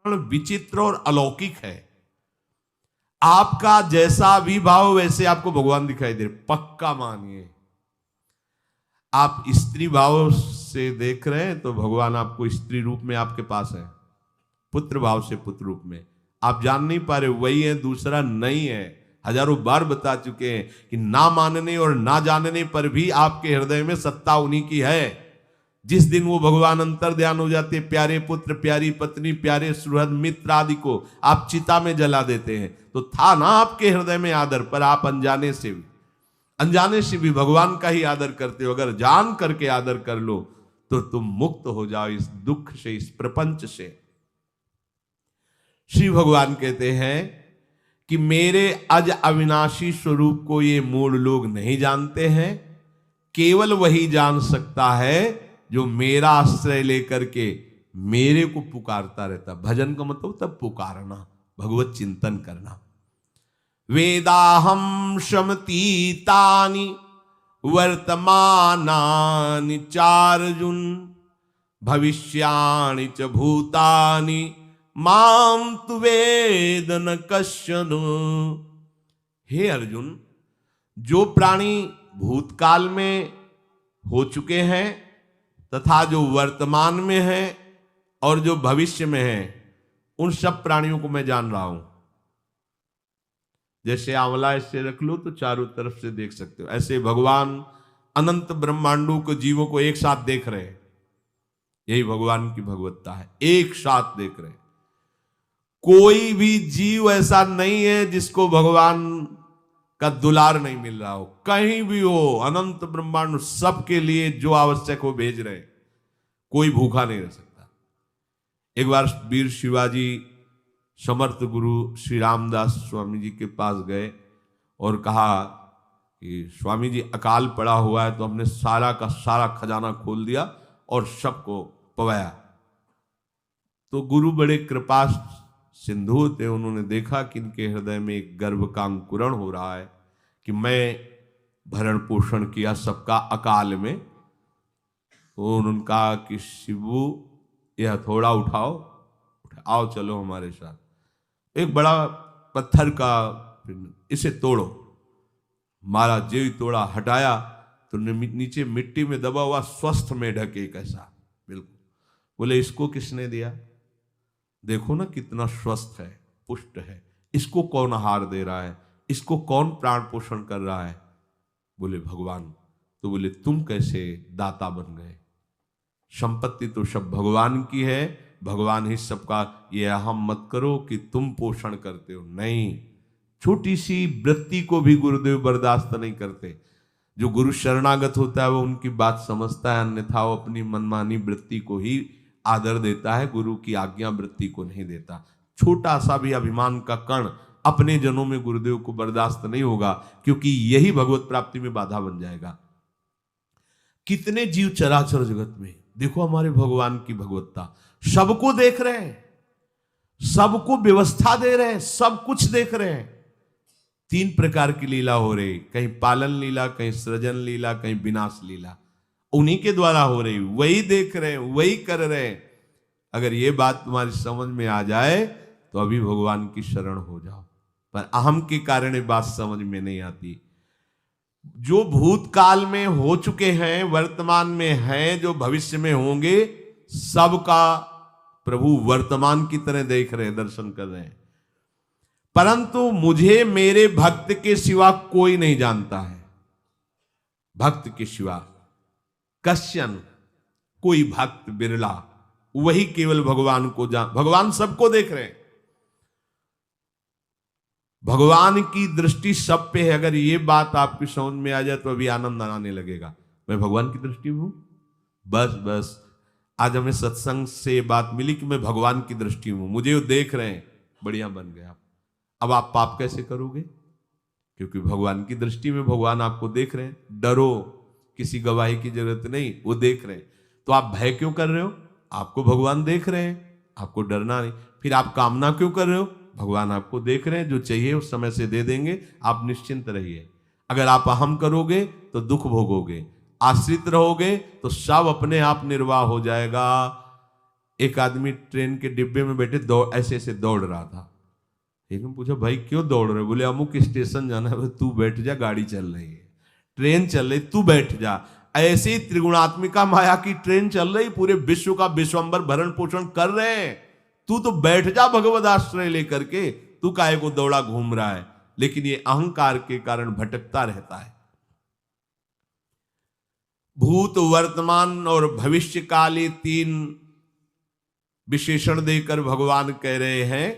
विचित्र और अलौकिक है। आपका जैसा भी भाव वैसे आपको भगवान दिखाई दे रहे, पक्का मानिए। आप स्त्री भाव से देख रहे हैं तो भगवान आपको स्त्री रूप में आपके पास है, पुत्र भाव से पुत्र रूप में। आप जान नहीं पा रहे, वही है, दूसरा नहीं है। हजारों बार बता चुके हैं कि ना मानने और ना जानने पर भी आपके हृदय में सत्ता उन्हीं की है। जिस दिन वो भगवान अंतर्ध्यान हो जाते, प्यारे पुत्र, प्यारी पत्नी, प्यारे सुहृद मित्र आदि को आप चिता में जला देते हैं, तो था ना आपके हृदय में आदर, पर आप अनजाने से भी भगवान का ही आदर करते हो। अगर जान करके आदर कर लो तो तुम मुक्त हो जाओ इस दुख से, इस प्रपंच से। श्री भगवान कहते हैं कि मेरे अज अविनाशी स्वरूप को ये मूढ़ लोग नहीं जानते हैं, केवल वही जान सकता है जो मेरा आश्रय लेकर के मेरे को पुकारता रहता। भजन का मतलब तब पुकारना, भगवत चिंतन करना। वेदाहम शमतीतानि वर्तमानानि चार्जुन भविष्याणि च भूतानि माम तु वेद न कश्चन। हे अर्जुन, जो प्राणी भूतकाल में हो चुके हैं तथा जो वर्तमान में है और जो भविष्य में है, उन सब प्राणियों को मैं जान रहा हूं। जैसे आंवला ऐसे रख लो तो चारों तरफ से देख सकते हो, ऐसे भगवान अनंत ब्रह्मांडों को, जीवों को एक साथ देख रहे हैं। यही भगवान की भगवत्ता है, एक साथ देख रहे हैं। कोई भी जीव ऐसा नहीं है जिसको भगवान का दुलार नहीं मिल रहा हो। कहीं भी हो, अनंत ब्रह्मांड सबके लिए जो आवश्यक हो भेज रहे। कोई भूखा नहीं रह सकता। एक बार वीर शिवाजी समर्थ गुरु श्री रामदास स्वामी जी के पास गए और कहा कि स्वामी जी, अकाल पड़ा हुआ है, तो हमने सारा का सारा खजाना खोल दिया और सबको पवाया। तो गुरु बड़े कृपा सिंधु थे, उन्होंने देखा कि इनके हृदय में एक गर्भ का अंकुरण हो रहा है कि मैं भरण पोषण किया सबका अकाल में। तो उन्होंने कहा कि शिवू, यह थोड़ा उठाओ, आओ चलो हमारे साथ। एक बड़ा पत्थर का, इसे तोड़ो। महाराज जी तोड़ा, हटाया तो नीचे मिट्टी में दबा हुआ स्वस्थ मेढक एक ऐसा, बिल्कुल। बोले इसको किसने दिया? देखो ना कितना स्वस्थ है, पुष्ट है, इसको कौन आहार दे रहा है, इसको कौन प्राण पोषण कर रहा है? बोले भगवान। तो बोले तुम कैसे दाता बन गए? संपत्ति तो सब भगवान की है, भगवान ही सबका। ये अहम मत करो कि तुम पोषण करते हो, नहीं। छोटी सी वृत्ति को भी गुरुदेव बर्दाश्त नहीं करते। जो गुरु शरणागत होता है वो उनकी बात समझता है, अन्यथा वो अपनी मनमानी वृत्ति को ही आदर देता है, गुरु की आज्ञा वृत्ति को नहीं देता। छोटा सा भी अभिमान का कण अपने जनों में गुरुदेव को बर्दाश्त नहीं होगा, क्योंकि यही भगवत प्राप्ति में बाधा बन जाएगा। कितने जीव चराचर जगत में, देखो हमारे भगवान की भगवत्ता, सबको देख रहे हैं, सबको व्यवस्था दे रहे हैं, सब कुछ देख रहे हैं। 3 प्रकार की लीला हो रही, कहीं पालन लीला, कहीं सृजन लीला, कहीं विनाश लीला, उन्हीं के द्वारा हो रही, वही देख रहे हैं, वही कर रहे हैं। अगर ये बात तुम्हारी समझ में आ जाए तो अभी भगवान की शरण हो जाओ, पर अहम के कारण ये बात समझ में नहीं आती। जो भूतकाल में हो चुके हैं, वर्तमान में हैं, जो भविष्य में होंगे, सबका प्रभु वर्तमान की तरह देख रहे हैं, दर्शन कर रहे हैं। परंतु मुझे मेरे भक्त के सिवा कोई नहीं जानता है। भक्त के सिवा कश्यन, कोई भक्त बिरला, वही केवल भगवान को भगवान सबको देख रहे हैं, भगवान की दृष्टि सब पे है। अगर ये बात आपकी समझ में आ जाए तो अभी आनंद आने लगेगा। मैं भगवान की दृष्टि में हूं, बस आज हमें सत्संग से बात मिली कि मैं भगवान की दृष्टि में हूं, मुझे वो देख रहे हैं, बढ़िया बन गया। अब आप पाप कैसे करोगे? क्योंकि भगवान की दृष्टि में भगवान आपको देख रहे हैं। डरो, किसी गवाही की जरूरत नहीं, वो देख रहे हैं। तो आप भय क्यों कर रहे हो? आपको भगवान देख रहे हैं, आपको डरना नहीं। फिर आप कामना क्यों कर रहे हो? भगवान आपको देख रहे हैं, जो चाहिए उस समय से दे देंगे, आप निश्चिंत रहिए। अगर आप अहम करोगे तो दुख भोगोगे, आश्रित रहोगे तो सब अपने आप निर्वाह हो जाएगा। एक आदमी ट्रेन के डिब्बे में बैठे ऐसे ऐसे दौड़ रहा था। एक ने पूछा भाई क्यों दौड़ रहे? बोले अमुक स्टेशन जाना है। तू बैठ जा, गाड़ी चल रही है, ट्रेन चल रही, तू बैठ जा। ऐसी त्रिगुणात्मिका माया की ट्रेन चल रही, पूरे विश्व का विश्वंबर भरण पोषण कर रहे हैं, तू तो बैठ जा भगवद आश्रय लेकर के, तू काहे को दौड़ा घूम रहा है? लेकिन ये अहंकार के कारण भटकता रहता है। भूत, वर्तमान और भविष्य काल, ये 3 विशेषण देकर भगवान कह रहे हैं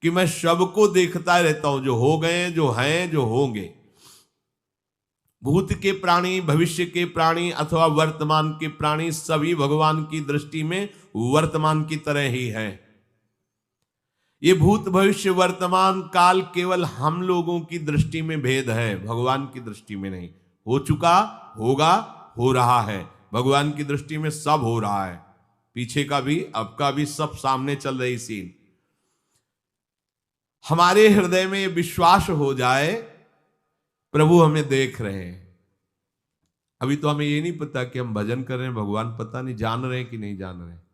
कि मैं सबको देखता रहता हूं, जो हो गए, जो हैं, जो होंगे। भूत के प्राणी, भविष्य के प्राणी अथवा वर्तमान के प्राणी सभी भगवान की दृष्टि में वर्तमान की तरह ही है। ये भूत, भविष्य, वर्तमान काल केवल हम लोगों की दृष्टि में भेद है, भगवान की दृष्टि में नहीं। हो चुका, होगा, हो रहा है। भगवान की दृष्टि में सब हो रहा है, पीछे का भी, अब का भी, सब सामने चल रही सीन। हमारे हृदय में ये विश्वास हो जाए प्रभु हमें देख रहे हैं। अभी तो हमें ये नहीं पता कि हम भजन कर रहे हैं, भगवान पता नहीं जान रहे हैं कि नहीं जान रहे हैं।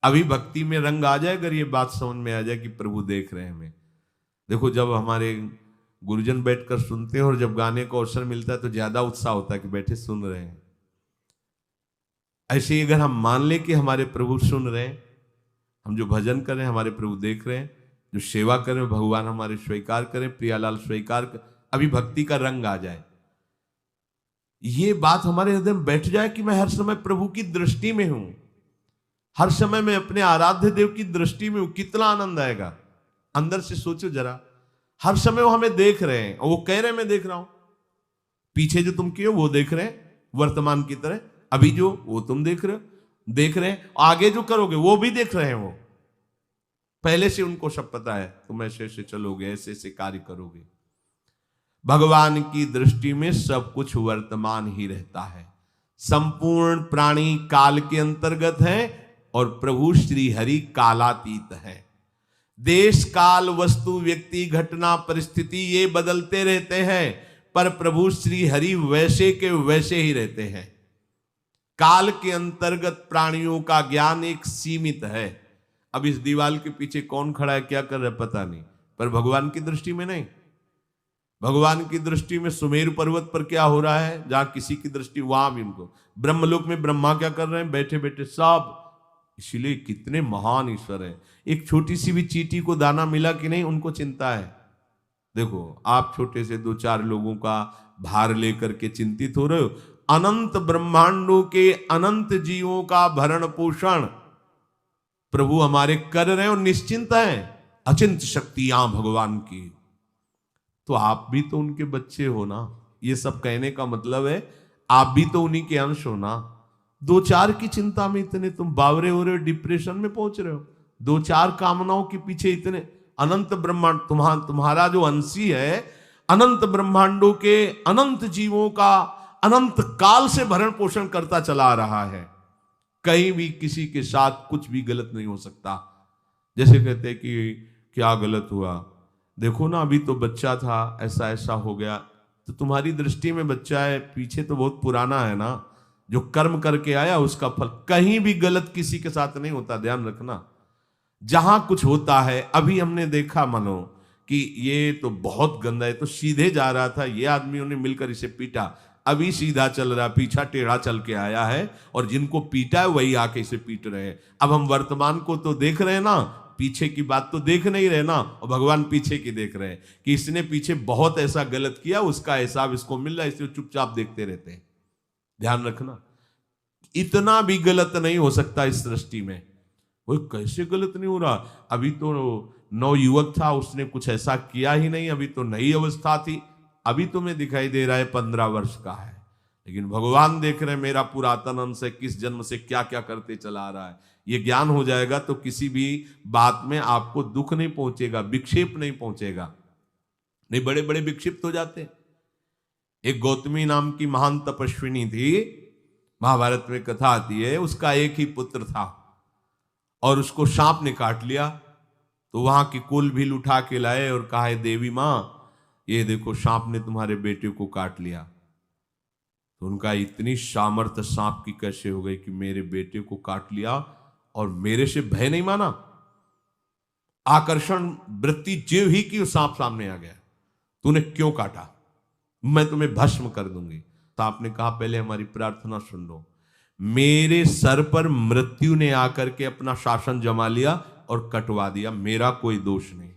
अभी भक्ति में रंग आ जाए, अगर ये बात समझ में आ जाए कि प्रभु देख रहे हैं हमें। देखो, जब हमारे गुरुजन बैठकर सुनते हैं और जब गाने को अवसर मिलता है तो ज्यादा उत्साह होता है कि बैठे सुन रहे हैं। ऐसे ही अगर हम मान ले कि हमारे प्रभु सुन रहे हैं, हम जो भजन कर रहे हैं हमारे प्रभु देख रहे हैं, जो सेवा कर रहे हैं भगवान हमारे स्वीकार करें, प्रियालाल स्वीकार कर, अभी भक्ति का रंग आ जाए, ये बात हमारे हृदय में बैठ जाए कि मैं हर समय प्रभु की दृष्टि में हूं, हर समय मैं अपने आराध्य देव की दृष्टि में हूं, कितना आनंद आएगा। अंदर से सोचो जरा, हर समय वो हमें देख रहे हैं और वो कह रहे हैं मैं देख रहा हूं। पीछे जो तुम किए वो देख रहे हैं वर्तमान की तरह, अभी जो वो तुम देख रहे हो, देख रहे हैं, आगे जो करोगे वो भी देख रहे हैं। वो पहले से उनको सब पता है, तुम ऐसे ऐसे चलोगे, ऐसे ऐसे कार्य करोगे। भगवान की दृष्टि में सब कुछ वर्तमान ही रहता है। संपूर्ण प्राणी काल के अंतर्गत है और प्रभु श्री हरि कालातीत है। देश, काल, वस्तु, व्यक्ति, घटना, परिस्थिति ये बदलते रहते हैं, पर प्रभु श्री हरि वैसे के वैसे ही रहते हैं। काल के अंतर्गत प्राणियों का ज्ञान एक सीमित है। अब इस दीवार के पीछे कौन खड़ा है, क्या कर रहा है, पता नहीं, पर भगवान की दृष्टि में नहीं। भगवान की दृष्टि में सुमेरु पर्वत पर क्या हो रहा है, जहां किसी की दृष्टि, वहां भी उनको, ब्रह्मलोक में ब्रह्मा क्या कर रहे हैं, बैठे बैठे सब। इसलिए कितने महान ईश्वर हैं। एक छोटी सी भी चींटी को दाना मिला कि नहीं, उनको चिंता है। देखो, आप छोटे से 2-4 लोगों का भार लेकर के चिंतित हो रहे हो, अनंत ब्रह्मांडों के अनंत जीवों का भरण पोषण प्रभु हमारे कर रहे हैं और निश्चिंत हैं। अचिंत शक्तियां भगवान की, तो आप भी तो उनके बच्चे हो ना। ये सब कहने का मतलब है आप भी तो उन्हीं के अंश हो ना। 2-4 की चिंता में इतने तुम बावरे हो रहे हो, डिप्रेशन में पहुंच रहे हो, 2-4 कामनाओं के पीछे इतने। अनंत ब्रह्मांड तुम्हारा जो अंशी है, अनंत ब्रह्मांडों के अनंत जीवों का अनंत काल से भरण पोषण करता चला आ रहा है। कहीं भी किसी के साथ कुछ भी गलत नहीं हो सकता। जैसे कहते हैं कि क्या गलत हुआ, देखो ना अभी तो बच्चा था, ऐसा ऐसा हो गया, तो तुम्हारी दृष्टि में बच्चा है, पीछे तो बहुत पुराना है ना, जो कर्म करके आया उसका फल। कहीं भी गलत किसी के साथ नहीं होता, ध्यान रखना। जहां कुछ होता है, अभी हमने देखा मानो कि ये तो बहुत गंदा है, तो सीधे जा रहा था, ये आदमियों ने मिलकर इसे पीटा, अभी सीधा चल रहा, पीछा टेढ़ा चल के आया है, और जिनको पीटा है वही आके इसे पीट रहे हैं। अब हम वर्तमान को तो देख रहे हैं ना, पीछे की बात तो देख नहीं रहे ना, और भगवान पीछे की देख रहे हैं कि इसने पीछे बहुत ऐसा गलत किया, उसका हिसाब इसको मिल रहा है, इसलिए चुपचाप देखते रहते हैं। ध्यान रखना, इतना भी गलत नहीं हो सकता इस सृष्टि में। वो कैसे गलत नहीं हो रहा, अभी तो नवयुवक था, उसने कुछ ऐसा किया ही नहीं, अभी तो नई अवस्था थी, अभी तुम्हें दिखाई दे रहा है 15 वर्ष का है, लेकिन भगवान देख रहे हैं मेरा पुरातन अंश है, किस जन्म से क्या क्या करते चला आ रहा है। ये ज्ञान हो जाएगा तो किसी भी बात में आपको दुख नहीं पहुंचेगा, विक्षेप नहीं पहुंचेगा। नहीं, बड़े बड़े विक्षिप्त हो जाते। एक गौतमी नाम की महान तपस्विनी थी, महाभारत में कथा आती है, उसका एक ही पुत्र था और उसको सांप ने काट लिया। तो वहां की कुल भी उठा के लाए और कहा, देवी मां ये देखो सांप ने तुम्हारे बेटे को काट लिया। तो उनका इतनी सामर्थ्य सांप की कैसे हो गई कि मेरे बेटे को काट लिया और मेरे से भय नहीं माना। आकर्षण वृत्ति जीव ही की सांप सामने आ गया, तूने क्यों काटा, मैं तुम्हें भस्म कर दूंगी। सांप ने कहा पहले हमारी प्रार्थना सुन लो। मेरे सर पर मृत्यु ने आकर के अपना शासन जमा लिया और कटवा दिया, मेरा कोई दोष नहीं।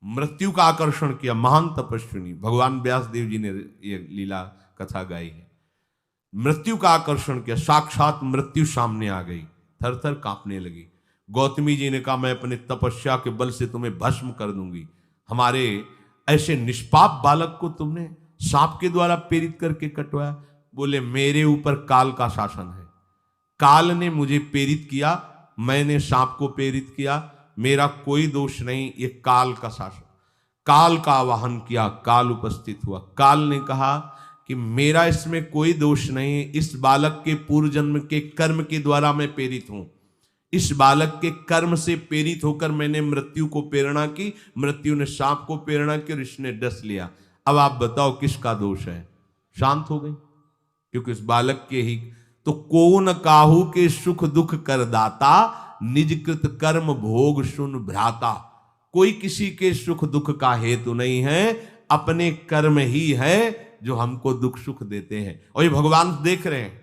मृत्यु का आकर्षण किया, महान तपस्विनी भगवान व्यास देव जी ने ये लीला कथा गाई है। मृत्यु का आकर्षण किया, साक्षात मृत्यु सामने आ गई, थर थर कांपने लगी। गौतमी जी ने कहा मैं अपने तपस्या के बल से तुम्हें भस्म कर दूंगी। हमारे ऐसे निष्पाप बालक को तुमने सांप के द्वारा प्रेरित करके कटवाया। बोले मेरे ऊपर काल का शासन है, काल ने मुझे प्रेरित किया, मैंने सांप को प्रेरित किया, मेरा कोई दोष नहीं, ये काल का शासन। काल का आवाहन किया, काल उपस्थित हुआ। काल ने कहा कि मेरा इसमें कोई दोष नहीं, इस बालक के पूर्व जन्म के कर्म के द्वारा मैं प्रेरित हूं। इस बालक के कर्म से प्रेरित होकर मैंने मृत्यु को प्रेरणा की, मृत्यु ने सांप को प्रेरणा की और इसने डस लिया। अब आप बताओ किसका दोष है? शांत हो गई, क्योंकि इस बालक के ही तो कौन काहू के सुख दुख कर दाता, निजकृत कर्म भोग सुन भ्राता। कोई किसी के सुख दुख का हेतु नहीं है, अपने कर्म ही है जो हमको दुख सुख देते हैं। और ये भगवान देख रहे हैं।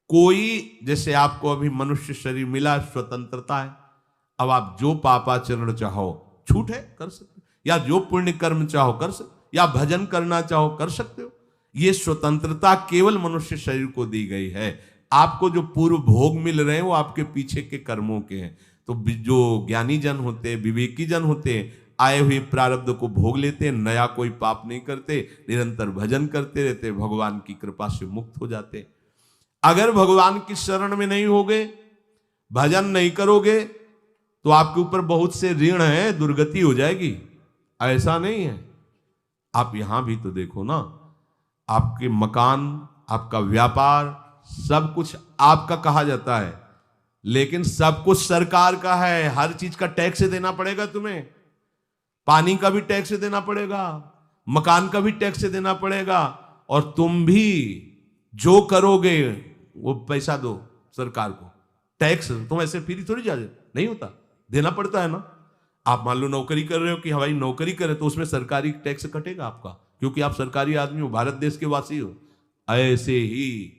कोई जैसे आपको अभी मनुष्य शरीर मिला, स्वतंत्रता है, अब आप जो पापाचरण चाहो छूट है कर सकते हो, या जो पुण्य कर्म चाहो कर सकते, या भजन करना चाहो कर सकते हो। ये स्वतंत्रता केवल मनुष्य शरीर को दी गई है। आपको जो पूर्व भोग मिल रहे हैं वो आपके पीछे के कर्मों के हैं। तो जो ज्ञानी जन होते हैं, विवेकी जन होते हैं, आए हुए प्रारब्ध को भोग लेते हैं, नया कोई पाप नहीं करते, निरंतर भजन करते रहते, भगवान की कृपा से मुक्त हो जाते। अगर भगवान की शरण में नहीं होगे, भजन नहीं करोगे, तो आपके ऊपर बहुत से ऋण है, दुर्गति हो जाएगी। ऐसा नहीं है। आप यहां भी तो देखो ना, आपके मकान, आपका व्यापार, सब कुछ आपका कहा जाता है, लेकिन सब कुछ सरकार का है। हर चीज का टैक्स देना पड़ेगा तुम्हें। पानी का भी टैक्स देना पड़ेगा, मकान का भी टैक्स देना पड़ेगा, और तुम भी जो करोगे वो पैसा दो सरकार को। टैक्स तुम ऐसे फ्री थोड़ी जा नहीं होता, देना पड़ता है ना। आप मान लो नौकरी कर रहे हो कि हवाई नौकरी करे, तो उसमें सरकारी टैक्स कटेगा आपका, क्योंकि आप सरकारी आदमी हो, भारत देश के वासी हो। ऐसे ही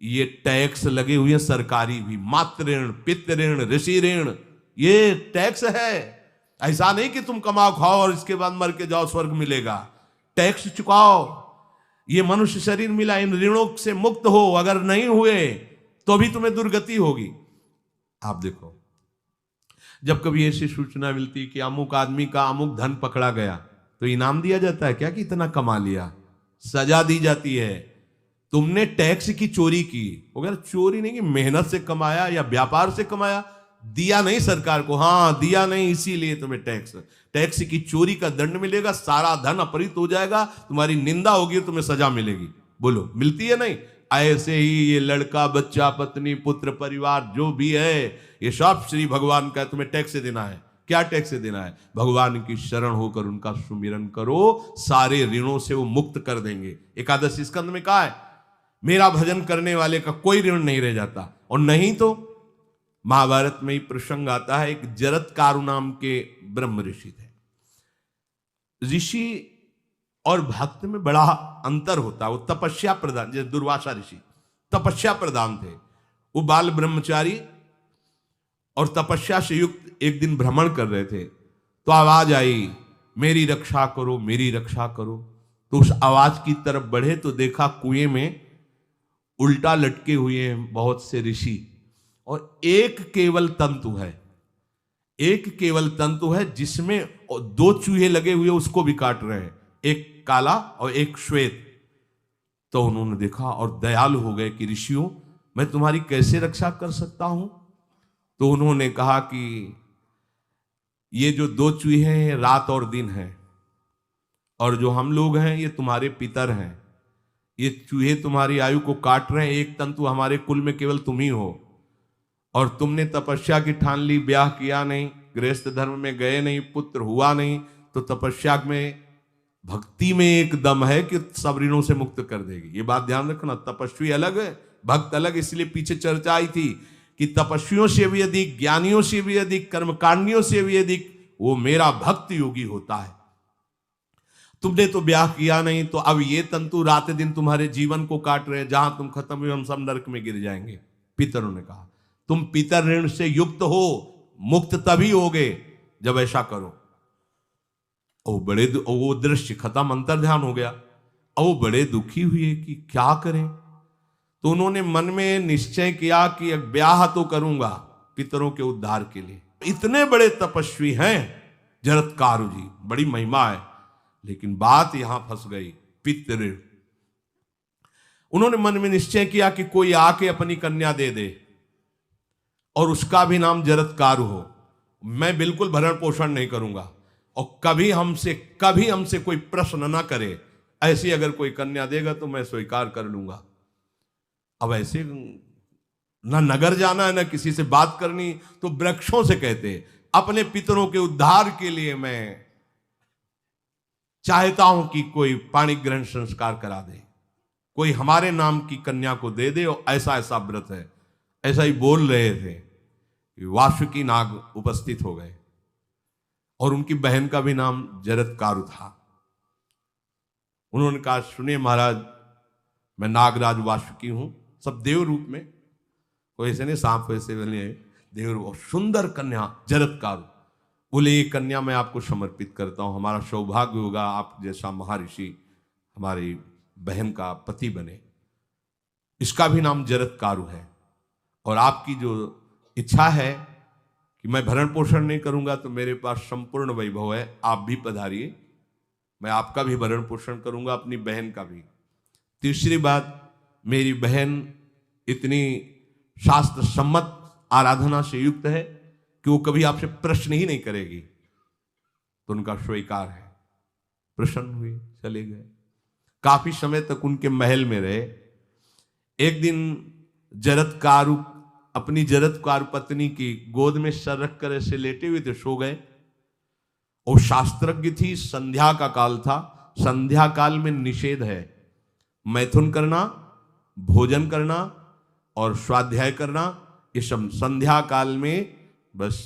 ये टैक्स लगे हुए हैं सरकारी भी, मातृ ऋण, पितृ ऋण, ऋषि ऋण, ये टैक्स है। ऐसा नहीं कि तुम कमाओ खाओ और इसके बाद मर के जाओ स्वर्ग मिलेगा। टैक्स चुकाओ। ये मनुष्य शरीर मिला, इन ऋणों से मुक्त हो। अगर नहीं हुए तो भी तुम्हें दुर्गति होगी। आप देखो, जब कभी ऐसी सूचना मिलती कि अमुक आदमी का अमुक धन पकड़ा गया, तो इनाम दिया जाता है क्या कि इतना कमा लिया? सजा दी जाती है। तुमने टैक्स की चोरी की, अगर चोरी नहीं की, मेहनत से कमाया या व्यापार से कमाया, दिया नहीं सरकार को, हाँ दिया नहीं, इसीलिए तुम्हें टैक्स की चोरी का दंड मिलेगा, सारा धन अपहृत हो जाएगा, तुम्हारी निंदा होगी, तुम्हें सजा मिलेगी। बोलो मिलती है नहीं? ऐसे ही ये लड़का, बच्चा, पत्नी, पुत्र, परिवार जो भी है, ये सब श्री भगवान का तुम्हें टैक्स देना है। क्या टैक्स देना है? भगवान की शरण होकर उनका सुमिरन करो, सारे ऋणों से वो मुक्त कर देंगे। एकादशी स्कंद में कहा है, मेरा भजन करने वाले का कोई ऋण नहीं रह जाता। और नहीं तो महाभारत में ही प्रसंग आता है, एक जरत्कारु नाम के ब्रह्म ऋषि थे। ऋषि और भक्त में बड़ा अंतर होता है। वो तपस्या प्रधान, जैसे दुर्वासा ऋषि तपस्या प्रधान थे, वो बाल ब्रह्मचारी और तपस्या से युक्त एक दिन भ्रमण कर रहे थे, तो आवाज आई, मेरी रक्षा करो, मेरी रक्षा करो। तो उस आवाज की तरफ बढ़े तो देखा कुएं में उल्टा लटके हुए हैं बहुत से ऋषि, और एक केवल तंतु है, एक केवल तंतु है जिसमें दो चूहे लगे हुए उसको भी काट रहे हैं, एक काला और एक श्वेत। तो उन्होंने देखा और दयालु हो गए कि ऋषियों, मैं तुम्हारी कैसे रक्षा कर सकता हूं? तो उन्होंने कहा कि ये जो दो चूहे हैं रात और दिन हैं, और जो हम लोग हैं ये तुम्हारे पितर हैं। ये चूहे तुम्हारी आयु को काट रहे हैं, एक तंतु हमारे कुल में केवल तुम ही हो, और तुमने तपस्या की ठान ली, ब्याह किया नहीं, गृहस्थ धर्म में गए नहीं, पुत्र हुआ नहीं, तो तपस्या में, भक्ति में एक दम है कि सब ऋणों से मुक्त कर देगी। ये बात ध्यान रखना। तपस्वी अलग है, भक्त अलग, इसलिए पीछे चर्चा आई थी कि तपस्वियों से भी अधिक, ज्ञानियों से भी अधिक, कर्मकांडियों से भी अधिक वो मेरा भक्त योगी होता है। तुमने तो ब्याह किया नहीं, तो अब ये तंतु रात दिन तुम्हारे जीवन को काट रहे हैं, जहां तुम खत्म हुए हम सब नरक में गिर जाएंगे। पितरों ने कहा तुम पितर ऋण से युक्त हो, मुक्त तभी होगे जब ऐसा करो। वो दृश्य खत्म, अंतर ध्यान हो गया। और वो बड़े दुखी हुए कि क्या करें। तो उन्होंने मन में निश्चय किया कि अब ब्याह तो करूंगा पितरों के उद्धार के लिए। इतने बड़े तपस्वी हैं जरत्कारु जी, बड़ी महिमा है, लेकिन बात यहां फंस गई, पितृ। उन्होंने मन में निश्चय किया कि कोई आके अपनी कन्या दे दे और उसका भी नाम जरत्कारु हो। मैं बिल्कुल भरण पोषण नहीं करूंगा और कभी हमसे कोई प्रश्न ना करे। ऐसी अगर कोई कन्या देगा तो मैं स्वीकार कर लूंगा। अब ऐसे ना नगर जाना है ना किसी से बात करनी, तो वृक्षों से कहते अपने पितरों के उद्धार के लिए मैं चाहता हूं कि कोई पाणी ग्रहण संस्कार करा दे, कोई हमारे नाम की कन्या को दे दे, और ऐसा ऐसा व्रत है। ऐसा ही बोल रहे थे कि वासुकी नाग उपस्थित हो गए और उनकी बहन का भी नाम जरत्कारु था। उन्होंने कहा सुनिए महाराज, मैं नागराज वासुकी हूं, सब देव रूप में, कोई ऐसे नहीं सांप वैसे बने, देव रूप। सुंदर कन्या जरत्कारु। बोले ये कन्या मैं आपको समर्पित करता हूं, हमारा सौभाग्य होगा आप जैसा महर्षि हमारी बहन का पति बने। इसका भी नाम जरत्कारु है, और आपकी जो इच्छा है कि मैं भरण पोषण नहीं करूंगा तो मेरे पास संपूर्ण वैभव है, आप भी पधारिए, मैं आपका भी भरण पोषण करूंगा, अपनी बहन का भी। तीसरी बात, मेरी बहन इतनी शास्त्र सम्मत आराधना से युक्त है कि वो कभी आपसे प्रश्न ही नहीं करेगी, तो उनका स्वीकार है। प्रसन्न हुए, चले गए। काफी समय तक उनके महल में रहे। एक दिन जरत्कारु अपनी जरत्कारु पत्नी की गोद में सर रख कर ऐसे लेटे हुए थे, सो गए। और शास्त्रज्ञ थी, संध्या का काल था। संध्या काल में निषेध है मैथुन करना, भोजन करना और स्वाध्याय करना। ये सब संध्या काल में बस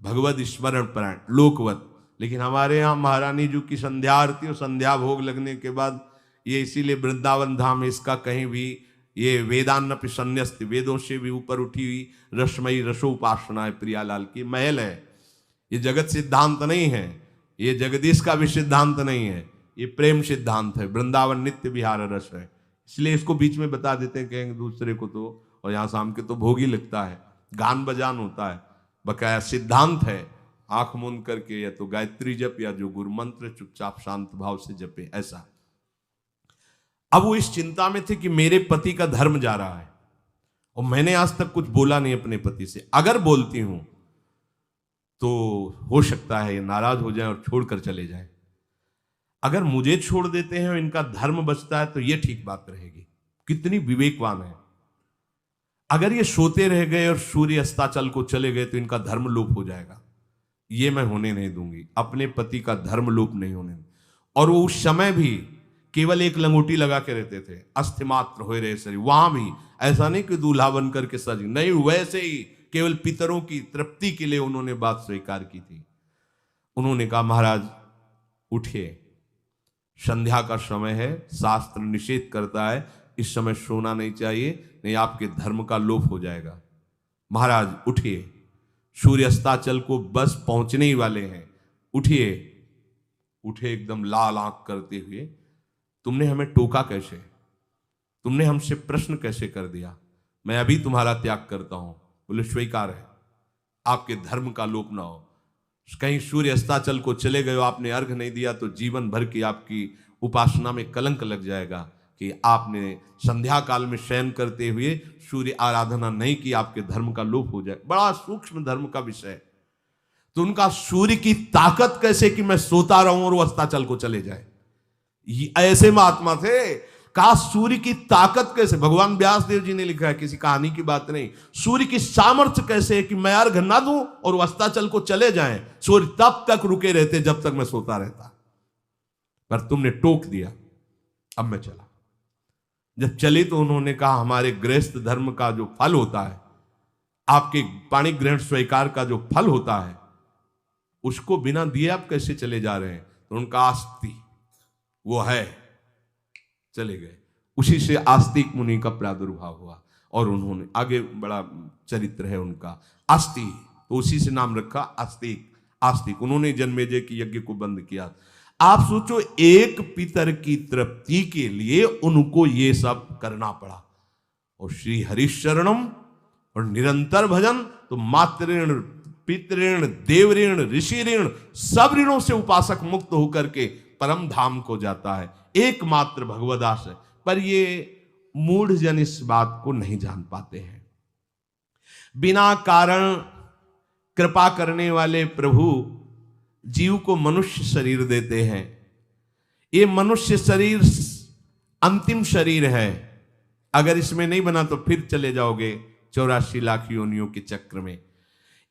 भगवत स्मरण परायण लोकवत। लेकिन हमारे यहाँ महारानी जी की संध्या आरती और संध्या भोग लगने के बाद ये इसीलिए वृंदावन धाम इसका कहीं भी ये वेदान्नपि संन्यस्त, वेदों से भी ऊपर उठी हुई रसमयी रसोपासना है। प्रियालाल की महल है। ये जगत सिद्धांत नहीं है, ये जगदीश का भी सिद्धांत नहीं है, ये प्रेम सिद्धांत है। वृंदावन नित्य विहार रस है, इसलिए इसको बीच में बता देते हैं, कहेंगे दूसरे को तो, और यहाँ शाम के तो भोग ही लगता है, गान बजान होता है, बकाया सिद्धांत है। आंख मूंद करके या तो गायत्री जप या जो गुरु मंत्र चुपचाप शांत भाव से जपे, ऐसा। अब वो इस चिंता में थे कि मेरे पति का धर्म जा रहा है और मैंने आज तक कुछ बोला नहीं अपने पति से। अगर बोलती हूं तो हो सकता है ये नाराज हो जाए और छोड़कर चले जाए। अगर मुझे छोड़ देते हैं और इनका धर्म बचता है तो ये ठीक बात रहेगी। कितनी विवेकवान है। अगर ये सोते रह गए और सूर्य अस्ताचल को चले गए तो इनका धर्म लोप हो जाएगा। ये मैं होने नहीं दूंगी, अपने पति का धर्म लोप नहीं होने दूंगी। और वो उस समय भी केवल एक लंगोटी लगा के रहते थे, अस्थि मात्र हो रहे शरीर। वहां भी ऐसा नहीं कि दूल्हा बन करके सज, नहीं, वैसे ही केवल पितरों की तृप्ति के लिए उन्होंने बात स्वीकार की थी। उन्होंने कहा महाराज उठिए, संध्या का समय है, शास्त्र निषेध करता है इस समय सोना नहीं चाहिए, नहीं आपके धर्म का लोप हो जाएगा। महाराज उठिए, सूर्य अस्ताचल को बस पहुंचने ही वाले हैं, उठिए। उठे एकदम लाल आंख करते हुए, तुमने हमें टोका कैसे, तुमने हमसे प्रश्न कैसे कर दिया, मैं अभी तुम्हारा त्याग करता हूं। बोले स्वीकार है, आपके धर्म का लोप ना हो। कहीं सूर्य अस्ताचल को चले गए, आपने अर्घ नहीं दिया तो जीवन भर की आपकी उपासना में कलंक लग जाएगा कि आपने संध्या काल में शयन करते हुए सूर्य आराधना नहीं की, आपके धर्म का लोप हो जाए। बड़ा सूक्ष्म धर्म का विषय। तो उनका सूर्य की ताकत कैसे कि मैं सोता रहूं और वो अस्ताचल को चले जाए, ऐसे महात्मा थे। का सूर्य की ताकत कैसे, भगवान व्यास देव जी ने लिखा है, किसी कहानी की बात नहीं। सूर्य की सामर्थ्य कैसे है कि मैं अर्घ ना दूं और वो अस्ताचल को चले जाएं, सूर्य तब तक रुके रहते जब तक मैं सोता रहता। पर तुमने टोक दिया, अब मैं चला। जब चले तो उन्होंने कहा हमारे गृहस्थ धर्म का जो फल होता है, आपके पाणी ग्रहण स्वीकार का जो फल होता है उसको बिना दिए आप कैसे चले जा रहे हैं? तो उनका आस्ति वो है, चले गए। उसी से आस्तिक मुनि का प्रादुर्भाव हुआ और उन्होंने आगे बड़ा चरित्र है उनका, आस्ति, तो उसी से नाम रखा आस्तिक। आस्तिक उन्होंने जन्मेजय की यज्ञ को बंद किया। आप सोचो, एक पितर की तृप्ति के लिए उनको ये सब करना पड़ा। और श्री हरिशरणम और निरंतर भजन, तो मातृण, पितृण, देवऋण, ऋषि ऋण, सब ऋणों से उपासक मुक्त होकर के परम धाम को जाता है, एकमात्र भगवदास है। पर ये मूढ़ जन इस बात को नहीं जान पाते हैं। बिना कारण कृपा करने वाले प्रभु जीव को मनुष्य शरीर देते हैं। ये मनुष्य शरीर अंतिम शरीर है, अगर इसमें नहीं बना तो फिर चले जाओगे 84 लाख योनियों के चक्र में।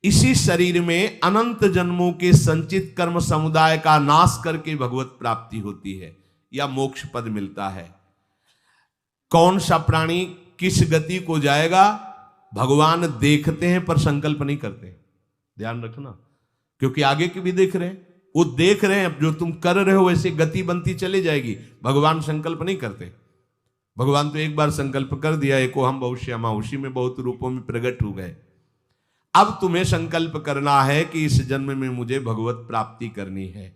इसी शरीर में अनंत जन्मों के संचित कर्म समुदाय का नाश करके भगवत प्राप्ति होती है या मोक्ष पद मिलता है। कौन सा प्राणी किस गति को जाएगा भगवान देखते हैं पर संकल्प नहीं करते, ध्यान रखना, क्योंकि आगे की भी देख रहे हैं। वो देख रहे हैं जो तुम कर रहे हो वैसे गति बनती चली जाएगी, भगवान संकल्प नहीं करते। भगवान तो एक बार संकल्प कर दिया, एको हम भविष्यमा, उसी में बहुत रूपों में प्रकट हो गए। अब तुम्हें संकल्प करना है कि इस जन्म में मुझे भगवत प्राप्ति करनी है।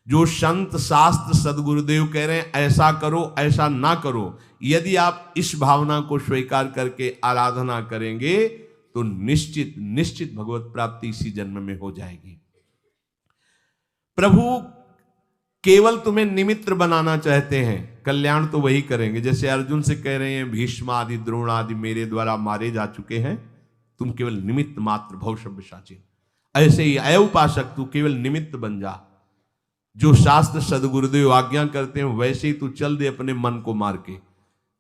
जो संत शास्त्र सदगुरुदेव कह रहे हैं ऐसा करो ऐसा ना करो, यदि आप इस भावना को स्वीकार करके आराधना करेंगे तो निश्चित निश्चित भगवत प्राप्ति इसी जन्म में हो जाएगी। प्रभु केवल तुम्हें निमित्त बनाना चाहते हैं, कल्याण तो वही करेंगे। जैसे अर्जुन से कह रहे हैं भीष्म आदि द्रोण आदि मेरे द्वारा मारे जा चुके हैं, तुम केवल निमित्त मात्र भवशव्य साचिन। ऐसे ही अय उपासक तू केवल निमित्त बन जा, जो शास्त्र सदगुरुदेव आज्ञा करते हैं वैसे ही तू चल दे अपने मन को मार के,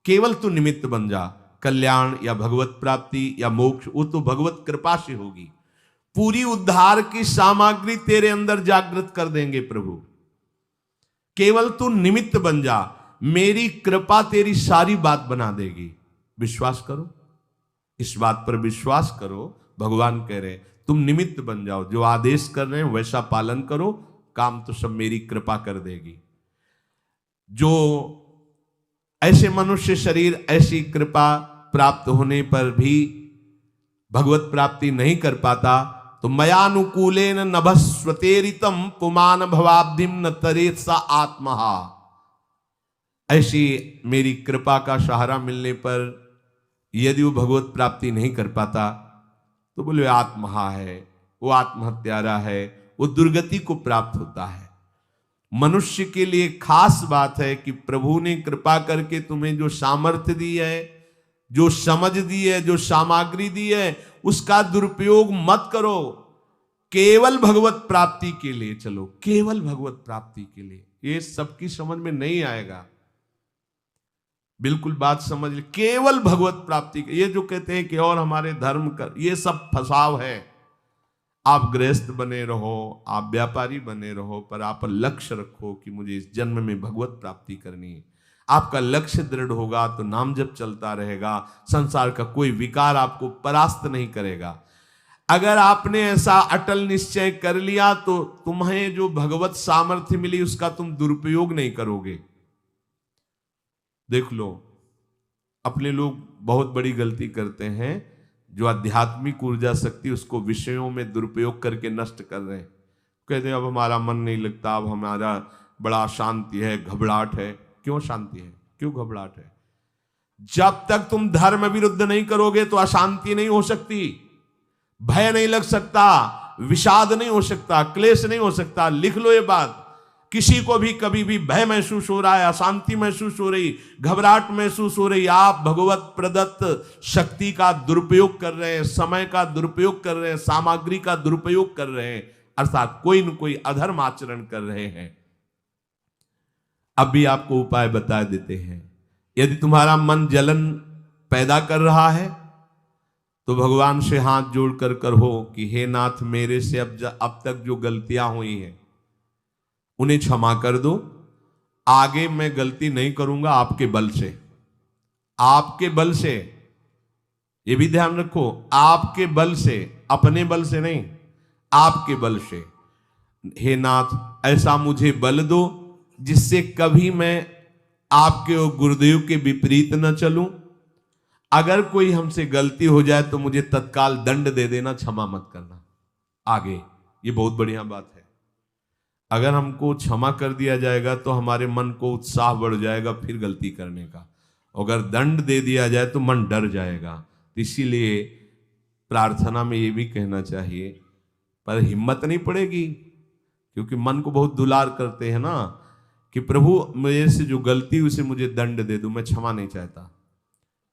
केवल तू निमित्त बन जा। कल्याण या भगवत प्राप्ति या मोक्ष वो तो भगवत कृपा से होगी। पूरी उद्धार की सामग्री तेरे अंदर जागृत कर देंगे प्रभु, केवल तू निमित्त बन जा, मेरी कृपा तेरी सारी बात बना देगी। विश्वास करो, इस बात पर विश्वास करो। भगवान कह रहे तुम निमित्त बन जाओ, जो आदेश कर रहे हैं वैसा पालन करो, काम तो सब मेरी कृपा कर देगी। जो ऐसे मनुष्य शरीर ऐसी कृपा प्राप्त होने पर भी भगवत प्राप्ति नहीं कर पाता, तो मयानुकूलेन नभस्वतेरितम पुमान भवाब्धिम न तरेत सा आत्महा। ऐसी मेरी कृपा का सहारा मिलने पर यदि वो भगवत प्राप्ति नहीं कर पाता तो बोले आत्महा है, वो आत्महत्यारा है, वो दुर्गति को प्राप्त होता है। मनुष्य के लिए खास बात है कि प्रभु ने कृपा करके तुम्हें जो सामर्थ्य दी है, जो समझ दी है, जो सामग्री दी है, उसका दुरुपयोग मत करो। केवल भगवत प्राप्ति के लिए चलो, केवल भगवत प्राप्ति के लिए। ये सबकी समझ में नहीं आएगा, बिल्कुल बात समझ ले। केवल भगवत प्राप्ति के, ये जो कहते हैं कि और हमारे धर्म कर, ये सब फसाव है। आप गृहस्थ बने रहो, आप व्यापारी बने रहो, पर आप लक्ष्य रखो कि मुझे इस जन्म में भगवत प्राप्ति करनी है। आपका लक्ष्य दृढ़ होगा तो नाम जप चलता रहेगा, संसार का कोई विकार आपको परास्त नहीं करेगा। अगर आपने ऐसा अटल निश्चय कर लिया तो तुम्हें जो भगवत सामर्थ्य मिली उसका तुम दुरुपयोग नहीं करोगे। देख लो, अपने लोग बहुत बड़ी गलती करते हैं, जो आध्यात्मिक ऊर्जा शक्ति उसको विषयों में दुरुपयोग करके नष्ट कर रहे हैं। कहते हैं अब हमारा मन नहीं लगता, अब हमारा बड़ा शांति है, घबराहट है। क्यों शांति है, क्यों घबराहट है? जब तक तुम धर्म विरुद्ध नहीं करोगे तो अशांति नहीं हो सकती, भय नहीं लग सकता, विषाद नहीं हो सकता, क्लेश नहीं हो सकता। लिख लो ये बात, किसी को भी कभी भी भय महसूस हो रहा है, अशांति महसूस हो रही, घबराहट महसूस हो रही, आप भगवत प्रदत्त शक्ति का दुरुपयोग कर रहे हैं, समय का दुरुपयोग कर रहे हैं, सामग्री का दुरुपयोग कर रहे हैं, अर्थात कोई न कोई अधर्म आचरण कर रहे हैं। अब भी आपको उपाय बता देते हैं। यदि तुम्हारा मन जलन पैदा कर रहा है तो भगवान से हाथ जोड़कर कहो कि हे नाथ, मेरे से अब तक जो गलतियां हुई हैं उन्हें क्षमा कर दो। आगे मैं गलती नहीं करूंगा, आपके बल से, आपके बल से। ये भी ध्यान रखो, आपके बल से, अपने बल से नहीं, आपके बल से। हे नाथ ऐसा मुझे बल दो जिससे कभी मैं आपके और गुरुदेव के विपरीत न चलूं। अगर कोई हमसे गलती हो जाए तो मुझे तत्काल दंड दे देना, क्षमा मत करना। आगे ये बहुत बढ़िया बात है। अगर हमको क्षमा कर दिया जाएगा तो हमारे मन को उत्साह बढ़ जाएगा फिर गलती करने का। अगर दंड दे दिया जाए तो मन डर जाएगा। इसीलिए प्रार्थना में ये भी कहना चाहिए, पर हिम्मत नहीं पड़ेगी, क्योंकि मन को बहुत दुलार करते हैं ना, कि प्रभु मेरे से जो गलती हुई उसे मुझे दंड दे दो, मैं क्षमा नहीं चाहता।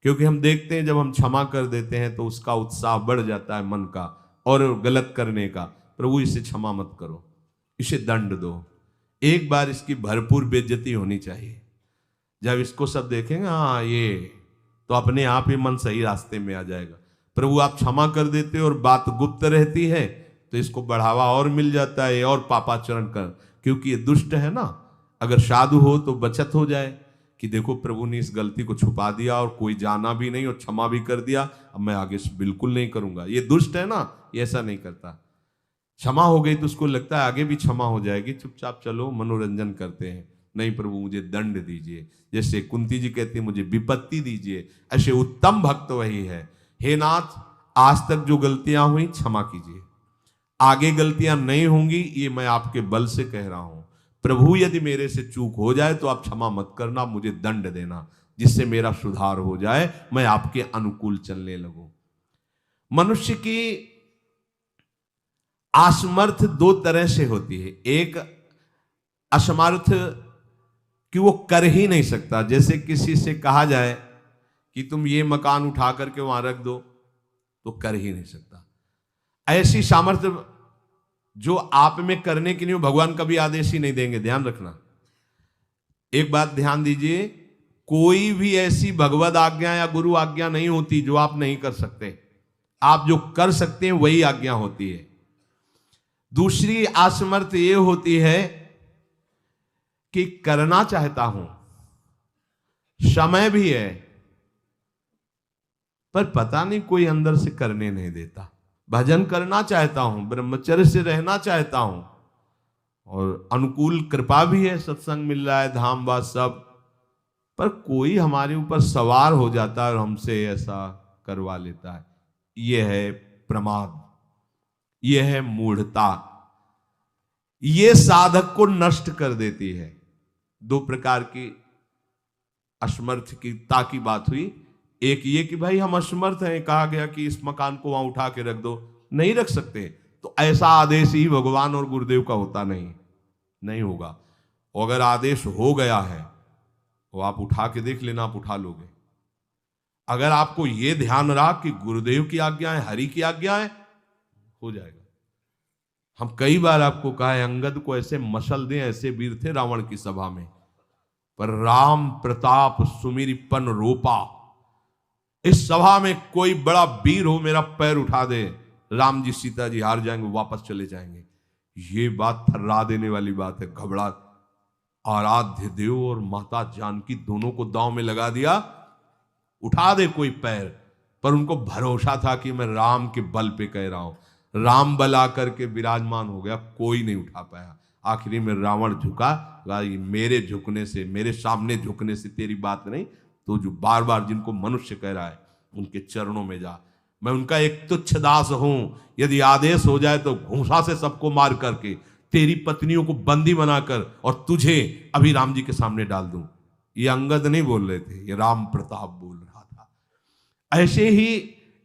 क्योंकि हम देखते हैं जब हम क्षमा कर देते हैं तो उसका उत्साह बढ़ जाता है मन का और गलत करने का। प्रभु इसे क्षमा मत करो, इसे दंड दो। एक बार इसकी भरपूर बेइज्जती होनी चाहिए। जब इसको सब देखेंगे हाँ ये, तो अपने आप ही मन सही रास्ते में आ जाएगा। प्रभु आप क्षमा कर देते और बात गुप्त रहती है तो इसको बढ़ावा और मिल जाता है और पापाचरण कर, क्योंकि ये दुष्ट है ना। अगर साधु हो तो बचत हो जाए कि देखो प्रभु ने इस गलती को छुपा दिया और कोई जाना भी नहीं और क्षमा भी कर दिया, अब मैं आगे से बिल्कुल नहीं करूंगा। ये दुष्ट है ना, ये ऐसा नहीं करता। क्षमा हो गई तो उसको लगता है आगे भी क्षमा हो जाएगी, चुपचाप चलो मनोरंजन करते हैं। नहीं प्रभु मुझे दंड दीजिए, जैसे कुंती जी कहती है मुझे विपत्ति दीजिए। ऐसे उत्तम भक्त वही है। हे नाथ आज तक जो गलतियां हुई क्षमा कीजिए, आगे गलतियां नहीं होंगी, ये मैं आपके बल से कह रहा हूं। प्रभु यदि मेरे से चूक हो जाए तो आप क्षमा मत करना, मुझे दंड देना, जिससे मेरा सुधार हो जाए, मैं आपके अनुकूल चलने लगूं। मनुष्य की असमर्थ दो तरह से होती है। एक असमर्थ कि वो कर ही नहीं सकता। जैसे किसी से कहा जाए कि तुम ये मकान उठा करके वहां रख दो, तो कर ही नहीं सकता। ऐसी सामर्थ्य जो आप में करने के लिए भगवान कभी आदेश ही नहीं देंगे, ध्यान रखना। एक बात ध्यान दीजिए, कोई भी ऐसी भगवद आज्ञा या गुरु आज्ञा नहीं होती जो आप नहीं कर सकते। आप जो कर सकते हैं वही आज्ञा होती है। दूसरी असमर्थ ये होती है कि करना चाहता हूं, समय भी है, पर पता नहीं कोई अंदर से करने नहीं देता। भजन करना चाहता हूं, ब्रह्मचर्य से रहना चाहता हूं, और अनुकूल कृपा भी है, सत्संग मिल रहा है, धाम बात सब, पर कोई हमारे ऊपर सवार हो जाता है और हमसे ऐसा करवा लेता है। यह है प्रमाद, यह है मूढ़ता। यह साधक को नष्ट कर देती है। दो प्रकार की असमर्थता की बात हुई। एक ये कि भाई हम असमर्थ हैं, कहा गया कि इस मकान को वहां उठा के रख दो, नहीं रख सकते, तो ऐसा आदेश ही भगवान और गुरुदेव का होता नहीं होगा। और अगर आदेश हो गया है तो आप उठा के देख लेना, आप उठा लोगे। अगर आपको यह ध्यान रहा कि गुरुदेव की आज्ञा है, हरि की आज्ञा है, हो जाएगा। हम कई बार आपको कहा है, अंगद को ऐसे मसल दें, ऐसे वीर थे रावण की सभा में, पर राम प्रताप सुमिरपन रोपा। इस सभा में कोई बड़ा वीर हो, मेरा पैर उठा दे, राम जी सीता जी हार जाएंगे, वापस चले जाएंगे। ये बात थर्रा देने वाली बात है। घबरा आराध्य देव और माता जानकी दोनों को दांव में लगा दिया, उठा दे कोई पैर, पर उनको भरोसा था कि मैं राम के बल पे कह रहा हूं। राम बल आकर के विराजमान हो गया, कोई नहीं उठा पाया। आखिरी में रावण झुका, मेरे झुकने से, मेरे सामने झुकने से तेरी बात नहीं, तो जो बार बार जिनको मनुष्य कह रहा है उनके चरणों में जा। मैं उनका एक तुच्छ दास हूं, यदि आदेश हो जाए तो घूंसा से सबको मार करके तेरी पत्नियों को बंदी बनाकर और तुझे अभी राम जी के सामने डाल दूं। ये अंगद नहीं बोल रहे थे, ये राम प्रताप बोल रहा था। ऐसे ही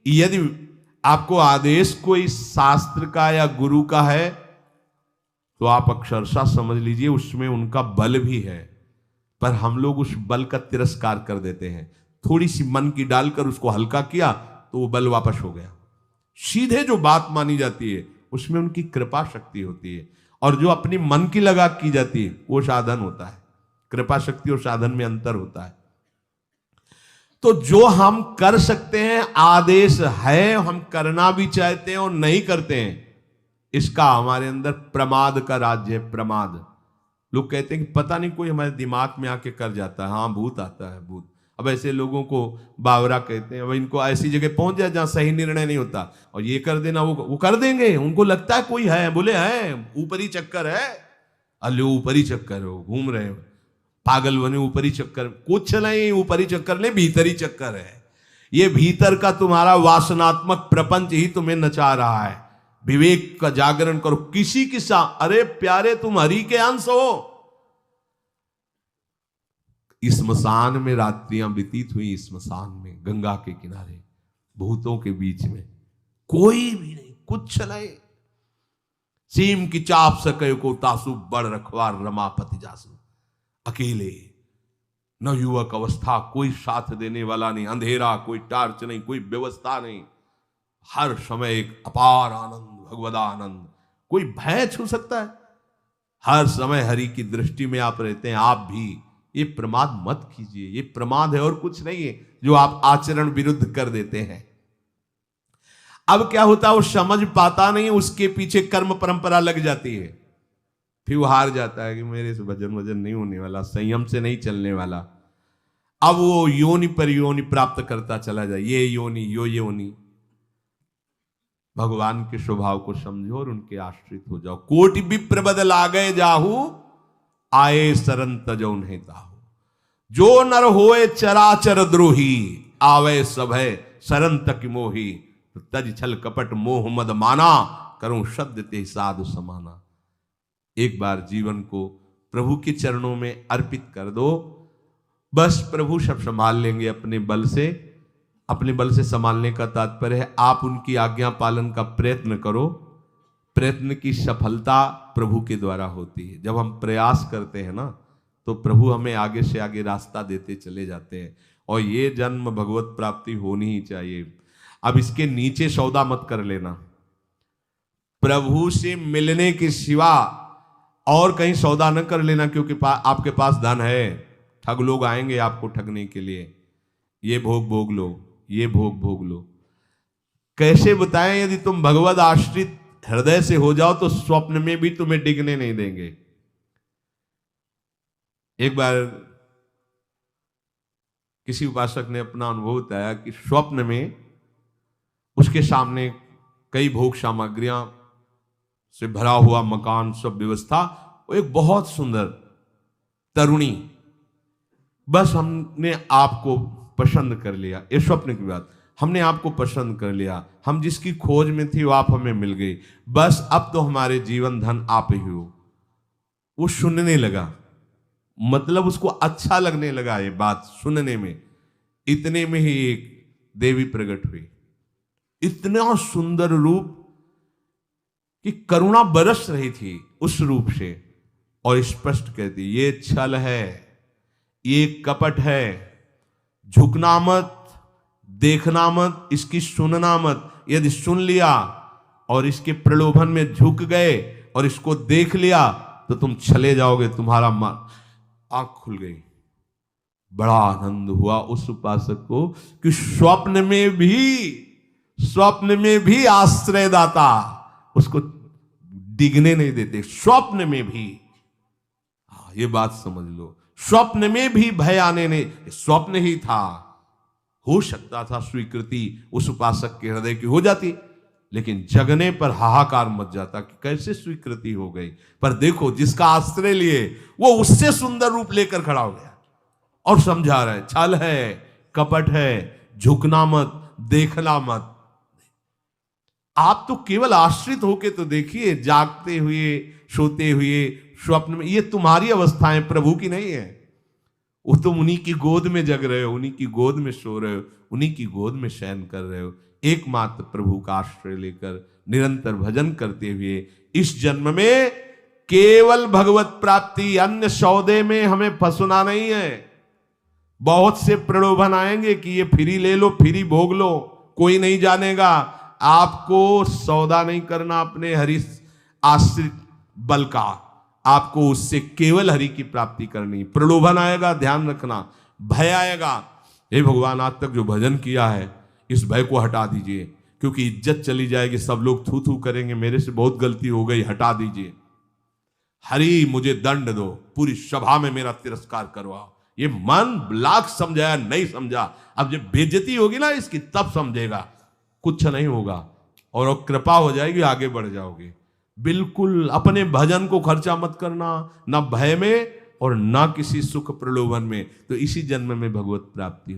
यदि आपको आदेश कोई शास्त्र का या गुरु का है तो आप अक्षरशः समझ लीजिए उसमें उनका बल भी है, पर हम लोग उस बल का तिरस्कार कर देते हैं। थोड़ी सी मन की डालकर उसको हल्का किया तो वो बल वापस हो गया। सीधे जो बात मानी जाती है उसमें उनकी कृपा शक्ति होती है, और जो अपनी मन की लगा की जाती है वो साधन होता है। कृपा शक्ति और साधन में अंतर होता है। तो जो हम कर सकते हैं, आदेश है, हम करना भी चाहते हैं और नहीं करते हैं, इसका हमारे अंदर प्रमाद का राज्य है। प्रमाद। लोग कहते हैं कि पता नहीं कोई हमारे दिमाग में आके कर जाता है। हाँ भूत आता है, भूत। अब ऐसे लोगों को बावरा कहते हैं। अब इनको ऐसी जगह पहुंच जाए जहां सही निर्णय नहीं होता, और ये कर देना वो कर देंगे। उनको लगता है कोई है, बोले है ऊपरी चक्कर है, अल्ले ऊपरी चक्कर हो, घूम रहे हो पागल बने, ऊपरी चक्कर कुछ नहीं, ऊपरी चक्कर नहीं, भीतरी चक्कर है। ये भीतर का तुम्हारा वासनात्मक प्रपंच ही तुम्हें नचा रहा है। विवेक का जागरण करो। किसी की अरे प्यारे तुम हरि के अंश हो। स्मशान में रात्रियां व्यतीत हुई, स्मशान में गंगा के किनारे भूतों के बीच में, कोई भी नहीं, कुछ नहीं। सीम की चाप सके को तासु बड़ रखवार रमापति जासु, अकेले, न युवक अवस्था, कोई साथ देने वाला नहीं, अंधेरा, कोई टार्च नहीं, कोई व्यवस्था नहीं, हर समय एक अपार आनंद, भगवदानंद। कोई भय छू सकता है? हर समय हरि की दृष्टि में आप रहते हैं। आप भी ये प्रमाद मत कीजिए, ये प्रमाद है और कुछ नहीं है जो आप आचरण विरुद्ध कर देते हैं। अब क्या होता है, वो समझ पाता नहीं, उसके पीछे कर्म परंपरा लग जाती है, फिर वो हार जाता है कि मेरे से भजन वजन नहीं होने वाला, संयम से नहीं चलने वाला। अब वो योनि पर योनि प्राप्त करता चला जाए, ये योनि यो योनि। भगवान के स्वभाव को समझो और उनके आश्रित हो जाओ। कोटि विप्र बदल आ गए जाहू, आए शरण तजो नहीं ताहू। जो नर होए चराचर द्रोही, आवे सभय शरण तक मोही। तो तज छल कपट मोह मद माना, करूं शब्द ते साधु समाना। एक बार जीवन को प्रभु के चरणों में अर्पित कर दो, बस प्रभु सब संभाल लेंगे अपने बल से। अपने बल से संभालने का तात्पर्य है आप उनकी आज्ञा पालन का प्रयत्न करो। प्रयत्न की सफलता प्रभु के द्वारा होती है। जब हम प्रयास करते हैं ना, तो प्रभु हमें आगे से आगे रास्ता देते चले जाते हैं। और ये जन्म भगवत प्राप्ति होनी ही चाहिए। अब इसके नीचे सौदा मत कर लेना। प्रभु से मिलने के सिवा और कहीं सौदा न कर लेना, क्योंकि आपके पास धन है। ठग लोग आएंगे आपको ठगने के लिए, ये भोग भोग लो, ये भोग भोग लो। कैसे बताएं? यदि तुम भगवत आश्रित हृदय से हो जाओ तो स्वप्न में भी तुम्हें डिगने नहीं देंगे। एक बार किसी उपासक ने अपना अनुभव बताया कि स्वप्न में उसके सामने कई भोग सामग्रियां से भरा हुआ मकान, सब व्यवस्था, वो एक बहुत सुंदर तरुणी, बस हमने आपको पसंद कर लिया। ये स्वप्न की बात, हमने आपको पसंद कर लिया, हम जिसकी खोज में थी वो आप हमें मिल गई, बस अब तो हमारे जीवन धन आप ही हो। वो सुनने लगा, मतलब उसको अच्छा लगने लगा ये बात सुनने में। इतने में ही एक देवी प्रकट हुई, इतना सुंदर रूप कि करुणा बरस रही थी उस रूप से, और स्पष्ट कहती ये छल है, ये कपट है, झुकना मत, देखना मत, इसकी सुनना मत। यदि सुन लिया और इसके प्रलोभन में झुक गए और इसको देख लिया तो तुम चले जाओगे, तुम्हारा आंख खुल गई। बड़ा आनंद हुआ उस उपासक को कि स्वप्न में भी आश्रयदाता उसको डिगने नहीं देते। स्वप्न में भी, ये बात समझ लो, स्वप्न में भी भय आने नहीं, स्वप्न ही था। हो सकता था स्वीकृति उस उपासक के हृदय की हो जाती, लेकिन जगने पर हाहाकार मच जाता कि कैसे स्वीकृति हो गई। पर देखो, जिसका आश्रय लिए वो उससे सुंदर रूप लेकर खड़ा हो गया और समझा रहा है छल है, कपट है, झुकना मत, देखना मत। आप तो केवल आश्रित होके तो देखिए, जागते हुए, सोते हुए, स्वप्न में, ये तुम्हारी अवस्थाएं, प्रभु की नहीं है। वो तुम उन्हीं की गोद में जग रहे हो, उन्हीं की गोद में सो रहे हो, उन्हीं की गोद में शयन कर रहे हो। एकमात्र प्रभु का आश्रय लेकर निरंतर भजन करते हुए इस जन्म में केवल भगवत प्राप्ति, अन्य सौदे में हमें फंसना नहीं है। बहुत से प्रलोभन आएंगे कि ये फ्री ले लो, फ्री भोग लो, कोई नहीं जानेगा। आपको सौदा नहीं करना अपने हरि आश्रित बल का, आपको उससे केवल हरि की प्राप्ति करनी। प्रलोभन आएगा, ध्यान रखना, भय आएगा, हे भगवान आज तक जो भजन किया है इस भय को हटा दीजिए, क्योंकि इज्जत चली जाएगी, सब लोग थू थू करेंगे, मेरे से बहुत गलती हो गई, हटा दीजिए। हरि मुझे दंड दो, पूरी सभा में मेरा तिरस्कार करवाओ, ये मन लाख समझाया नहीं समझा, अब जब बेइज्जती होगी ना इसकी तब समझेगा, कुछ नहीं होगा और वो कृपा हो जाएगी, आगे बढ़ जाओगे। बिल्कुल अपने भजन को खर्चा मत करना, ना भय में और ना किसी सुख प्रलोभन में, तो इसी जन्म में भगवत प्राप्ति